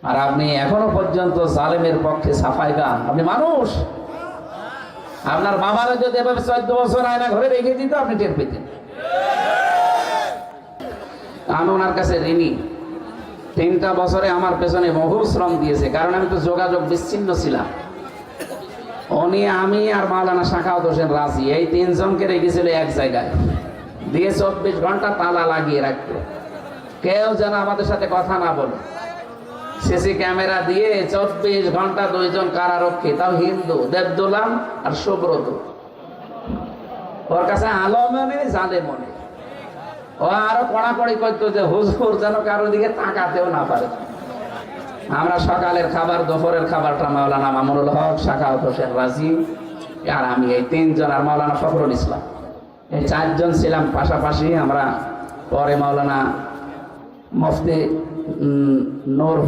আর আপনি এখনো পর্যন্ত জালেমের পক্ষে সাফাই গান। আপনি মানুষ, আপনার বাবারা যদি এভাবে 14 বছর আয়না ঘরে রেখে দিত আপনি টের পেতেন। আমি ওনার কাছে ঋণী। 3টা বছরে আমার পেছনে বহু শ্রম দিয়েছে, কারণ আমি তো যোগাযোগ বিচ্ছিন্ন ছিলাম। উনি, আমি আর মাওলানা শাখাওয়াত হোসেন রাজি, এই 3 জনকে রেখেছিল এক জায়গায়, দিয়ে 24 ঘন্টা তালা লাগিয়ে রাখতো, কেউ যেন আমাদের সাথে কথা না বলে। সিসি ক্যামেরা দিয়ে 24 ঘন্টা 2 জন কারারক্ষী, তাও হিন্দু, দেবদোলাম আর সুব্রত। ওর কাছে আলমও নেই, জালেমও নেই। ও আরো কড়াকড়ি করতো যে হুজুর যেন কারো দিকে তাকাতেও না পারে। আমরা সকালের খাবার, দুপুরের খাবারটা মাওলানা মামুনুল হক, শাখাওয়াত হোসেন রাজি আর আমি, এই 3 জন, আর মাওলানা ফখরুল ইসলাম, এই 4 জন ছিলাম পাশাপাশি। আমরা পরে মাওলানা মুফতি নূর